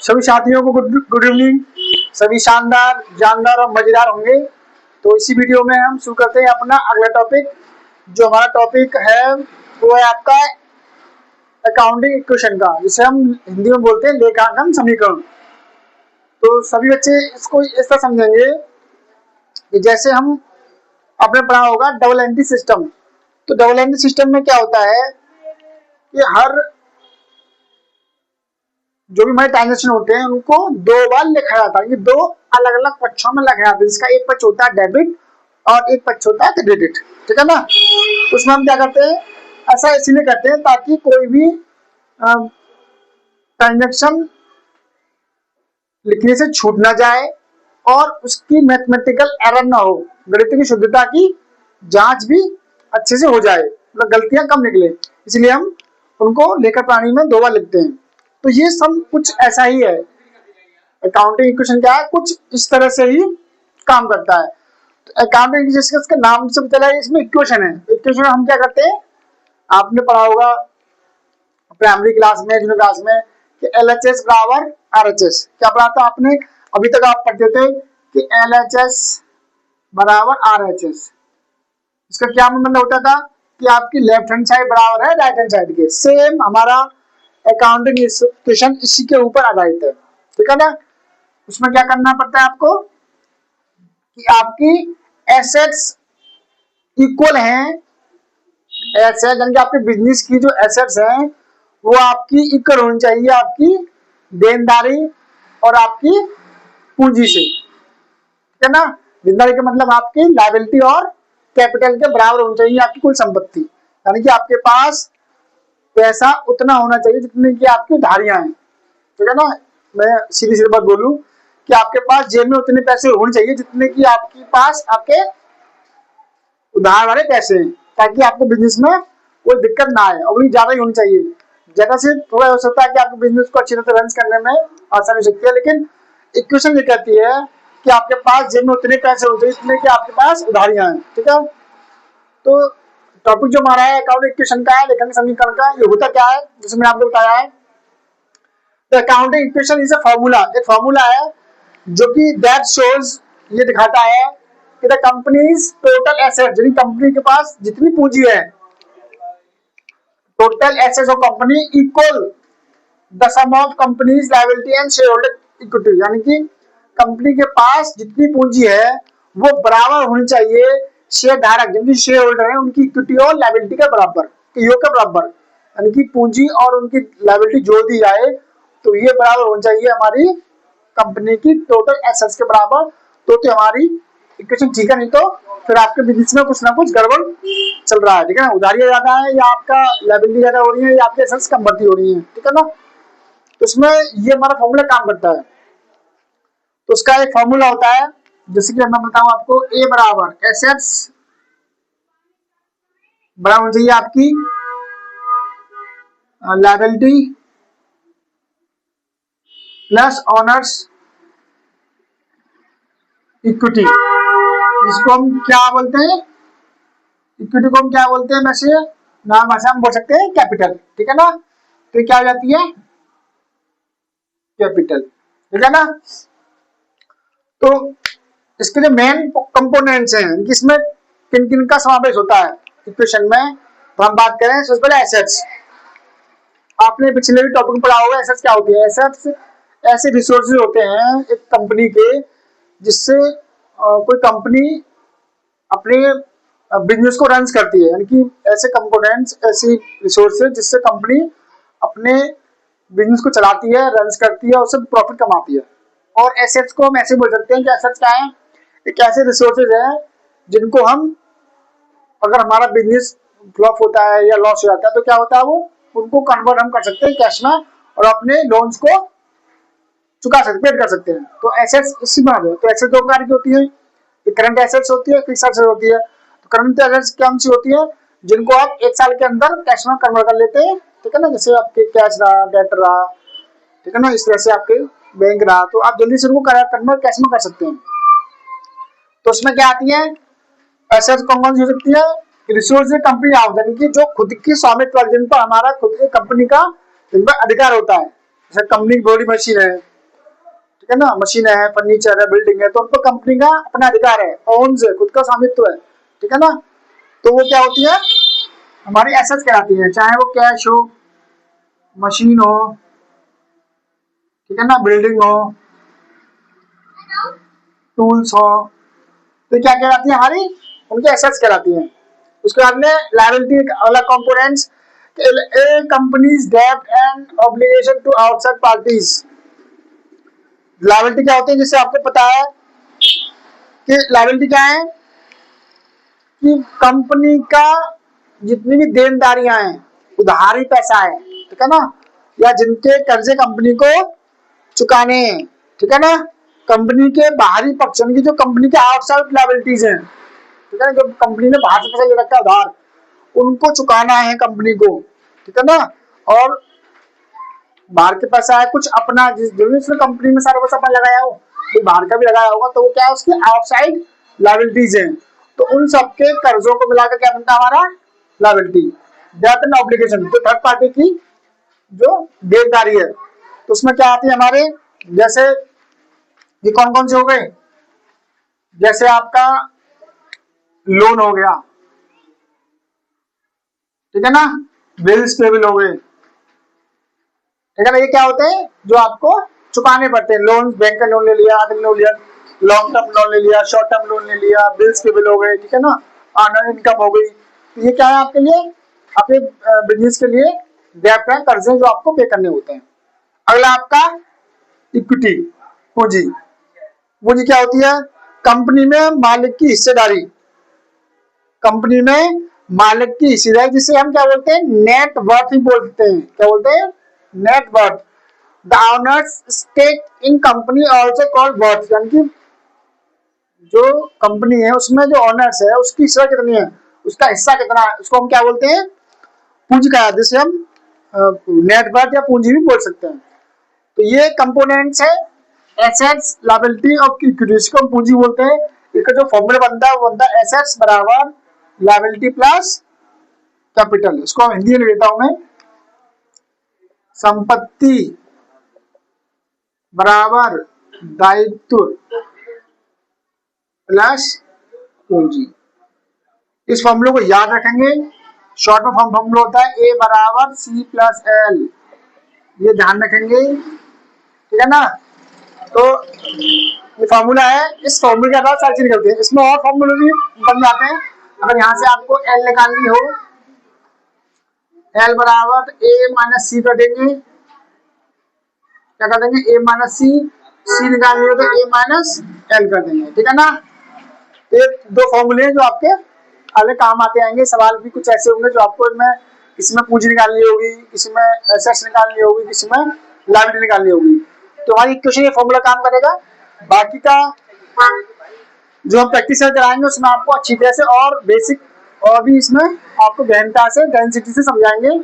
सभी साथियों को गुड इवनिंग। सभी शानदार, जानदार और मजेदार होंगे। तो इसी वीडियो में हम शुरू करते हैं अपना अगला टॉपिक। जो हमारा टॉपिक है वो है आपका अकाउंटिंग इक्वेशन का, जिसे हम हिंदी में बोलते हैं लेखांकन समीकरण। तो सभी बच्चे इसको इस तरह समझेंगे कि जैसे हम आपने पढ़ा होगा डबल एंट्री सिस्टम। तो डबल एंट्री सिस्टम में क्या होता है कि हर जो भी हमारे ट्रांजेक्शन होते हैं उनको दो बार लिखा जाता है, ये दो अलग अलग पक्षों में लिखा जाता है, जिसका एक पक्ष होता है डेबिट और एक पक्ष होता है क्रेडिट। ठीक है ना। तो उसमें हम क्या करते हैं, ऐसा इसीलिए करते हैं ताकि कोई भी ट्रांजेक्शन लिखने से छूट ना जाए और उसकी मैथमेटिकल एरर ना हो, गणित की शुद्धता की जांच भी अच्छे से हो जाए, मतलब गलतियां कम निकले। इसलिए हम उनको लेखा प्रणाली में दो बार लिखते हैं। तो ये सब कुछ ऐसा ही है। अकाउंटिंग इक्वेशन क्या है, कुछ इस तरह से ही काम करता है। तो अकाउंटिंग जिसका नाम से पता है, इसमें इक्वेशन है। इक्वेशन हम क्या करते हैं, आपने पढ़ा होगा प्राइमरी क्लास में, जूनियर क्लास में कि LHS बराबर RHS। क्या पढ़ा था आपने, अभी तक आप पढ़ते थे कि LHS बराबर RHS। इसका क्या मतलब होता था कि आपकी लेफ्ट हैंड साइड बराबर है राइट हैंड साइड के। सेम हमारा अकाउंटिंग इक्वेशन इसी के ऊपर आधारित है। ठीक है ना। उसमें क्या करना पड़ता है आपको कि आपकी एसेट्स इक्वल हैं, एसेट यानी कि आपके बिजनेस की जो एसेट्स हैं वो आपकी इक्वल होनी चाहिए आपकी देनदारी और आपकी पूंजी से। ठीक है ना। देनदारी का मतलब आपकी लायबिलिटी और कैपिटल के बराबर होनी चाहिए आपकी कुल संपत्ति, यानी कि आपके पास पैसा उतना होना चाहिए जितनी की आपकी उधारियां हैं। ठीक है ना। मैं सीधी सीधी बात बोलूं कि आपके पास जेब में उतने पैसे होने चाहिए जितने की आपके पास आपके उधार वाले पैसे हैं, ताकि आपको बिजनेस में कोई दिक्कत ना आए। और ज्यादा ही होनी चाहिए, ज्यादा से थोड़ा हो सकता है कि आपके बिजनेस को अच्छी तरह से रन करने में आसानी हो सकती है। लेकिन इक्वेशन ये कहती है कि आपके पास जेब में उतने पैसे होने चाहिए जितने की आपके पास उधारियां हैं। ठीक है। तो टॉपिक जो हमारा है अकाउंटिंग इक्वेशन का है, लेखांकन समीकरण का। ये होता क्या है, जैसे मैंने आपको बताया है, तो accounting equation is a formula, एक फॉर्मूला है जो कि दैट शोज, ये दिखाता है कि द कंपनीज टोटल एसेट, यानी कंपनी के पास जितनी पूंजी है, total assets of company equal the sum of company's liability and share holder equity, यानी कि कंपनी के पास जितनी पूंजी है वो बराबर होनी चाहिए शेयर धारक, जिनकी शेयर होल्डर है, उनकी इक्विटी और लायबिलिटी के बराबर, योग के बराबर, यानी कि पूंजी और उनकी लायबिलिटी जोड़ दी जाए तो ये बराबर होनी चाहिए हमारी कंपनी की टोटल एसेट्स के बराबर। तो हमारी इक्वेशन ठीक है, नहीं तो फिर आपके बिजनेस में कुछ ना कुछ गड़बड़ चल रहा है। ठीक है ना। उधारियां ज्यादा है या आपका लायबिलिटी ज्यादा हो रही है या आपके एसेट्स कम बढ़ती हो रही है। ठीक है ना। तो इसमें ये हमारा फॉर्मूला काम करता है। तो उसका एक फॉर्मूला होता है, जैसे कि मैं बताऊं आपको, ए बराबर एसेट्स बराबर होनी चाहिए आपकी लायबिलिटी प्लस ऑनर्स इक्विटी। इसको हम क्या बोलते हैं, इक्विटी को हम क्या बोलते हैं, वैसे नाम भाषा में बोल सकते हैं कैपिटल। ठीक है ना। तो क्या हो जाती है कैपिटल। ठीक है ना। तो इसके जो मेन कंपोनेंट्स हैं, इसमें किन किन का समावेश होता है इक्वेशन में, तो हम बात करें सबसे पहले एसेट्स। आपने पिछले भी टॉपिक में पढ़ा होगा एसेट्स क्या होती है। एसेट्स ऐसे रिसोर्सेज होते हैं एक कंपनी के, जिससे कोई कंपनी अपने बिजनेस को रन करती है, यानी कि ऐसे कंपोनेंट्स, ऐसी रिसोर्सेज जिससे कंपनी अपने बिजनेस को चलाती है, रन करती है, उससे प्रॉफिट कमाती है। और एसेट्स को हम ऐसे बोल सकते हैं कि एसेट्स क्या है, एक ऐसे रिसोर्सेज है जिनको हम, अगर हमारा बिजनेस फ्लॉप होता है या लॉस हो जाता है तो क्या होता है, वो उनको कन्वर्ट हम कर सकते हैं कैश में और अपने लोन्स को चुका सकते, पेड कर सकते हैं। तो एसेट्स इसी में है। तो एसेट्स दो प्रकार की होती है, एक करंट एसेट्स होती है, फिक्स्ड एसेट्स होती है। तो करंट एसेट्स कौन सी होती है, जिनको आप एक साल के अंदर कैश में कन्वर्ट कर लेते हैं। ठीक है ना। जैसे आपके कैश रहा, डेट रहा, ठीक है ना, इस तरह से आपके बैंक रहा, तो आप जल्दी से उनको कन्वर्ट कैश में कर सकते हैं। तो उसमें क्या आती है एसेट्स कौन कौन सी हो सकती है, रिसोर्स कंपनी हाउस, यानी कि जो खुद की स्वामित्व, जिन पर हमारा खुद की कंपनी का जिन पर अधिकार होता है। जैसे कंपनी की बड़ी मशीन है, ठीक है ना, मशीनें है, फर्नीचर है, बिल्डिंग है, तो उन पर कंपनी का अपना अधिकार है, ओन्स है, खुद का स्वामित्व है, ठीक है ना। तो वो क्या होती है, हमारी एसेट्स कहलाती है, चाहे वो कैश हो, मशीन हो, ठीक है ना, बिल्डिंग हो, टूल्स हो, तो क्या कहलाती है हमारी, उनकी एसेट्स कहलाती हैं। उसके बाद में लायबिलिटी अलग कंपोनेंट्स, ए कंपनीज डेब्ट and obligation to outside parties. Liability क्या होती है, जिससे आपको पता है कि लायबिलिटी क्या है, कि कंपनी का जितनी भी देनदारियां हैं, उधारी पैसा है, ठीक है ना, या जिनके कर्जे कंपनी को चुकाने हैं, ठीक है ना, कंपनी के बाहरी पक्ष की जो कंपनी के आउटसाइड लायबिलिटीज हैं, ठीक है ना, जो कंपनी ने बाहर से पैसा ले रखा है उधार, उनको चुकाना है कंपनी को, ठीक है ना। और बाहर के पैसा है कुछ अपना, जिस कंपनी में सारा पैसा अपना लगाया हो, तो बाहर का भी लगाया होगा, तो वो क्या है, उसकी आउटसाइड लायबिलिटीज हैं। तो उन सबके कर्जों को मिलाकर क्या बनता है हमारा लायबिलिटी। डेट एंड ऑब्लिगेशन, तो थर्ड पार्टी की जो देनदारी है, तो उसमें क्या आती है हमारे, जैसे ये कौन कौन से हो गए, जैसे आपका लोन हो गया, ठीक है ना, बिल्स पेबल हो गए, ठीक है ना, ये क्या होते हैं जो आपको चुकाने पड़ते हैं, लोन, बैंक का लोन ले लिया, आदमी लोन लिया, लॉन्ग टर्म लोन ले लिया, शॉर्ट टर्म लोन ले लिया, बिल्स पेबल हो गए, ठीक है ना, अर्नड इनकम हो गई, तो ये क्या है आपके लिए, अपने बिजनेस के लिए डेब्ट है, कर्जे जो आपको पे करने होते हैं। अगला आपका इक्विटी, पूंजी। पूंजी क्या होती है, कंपनी में मालिक की हिस्सेदारी, कंपनी में मालिक की हिस्सेदारी, जिसे हम क्या बोलते हैं, नेट वर्थ ही बोलते हैं, क्या बोलते हैं, net worth. The owner's stake in company also called worth, यानी कि जो कंपनी है उसमें जो ओनर्स है उसकी हिस्सा कितनी है, उसका हिस्सा कितना है, उसको हम क्या बोलते हैं, पूंजी का, जिसे हम नेट वर्थ या पूंजी भी बोल सकते हैं। तो ये कंपोनेंट्स है एसेट्स, लायबिलिटी और इक्विटी, इसको हम पूंजी बोलते हैं। इसका जो फॉर्मूला बनता है वो बनता है एसेट्स बराबर लायबिलिटी प्लस कैपिटल। इसको हम हिंदी में लेता हूं मैं, संपत्ति बराबर दायित्व प्लस पूंजी। इस फॉर्मूले को याद रखेंगे, शॉर्ट में फॉर्मूला होता है ए बराबर सी प्लस एल, ये ध्यान रखेंगे, ठीक है ना। तो ये फॉर्मूला है, इस फॉर्मूले के बाद सारी चीज निकलती है, इसमें और फॉर्मूले भी बन जाते हैं। अगर यहाँ से आपको एल निकालनी हो, एल बराबर ए माइनस सी कर देंगे, क्या कर देंगे, ए माइनस सी, सी निकालनी हो तो ए माइनस एल कर देंगे, ठीक है ना। ये दो फॉर्मूले हैं जो आपके अगले काम आते आएंगे। सवाल भी कुछ ऐसे होंगे जो आपको इनमें, किसी में पूंजी निकालनी होगी, किसी में एसेट्स निकालनी होगी, किसी में लायबिलिटी निकालनी होगी, तो हमारी इक्वेशन ये फॉर्मूला काम करेगा। बाकी का जो हम प्रैक्टिस कराएंगे उसमें आपको अच्छी तरह से और बेसिक और भी इसमें आपको गहनता से, डेंसिटी से समझाएंगे।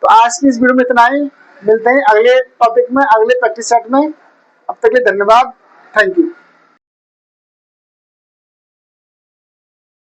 तो आज की इस वीडियो में इतना ही, मिलते हैं अगले टॉपिक में, अगले प्रैक्टिस सेट में। अब तक के लिए धन्यवाद, थैंक यू।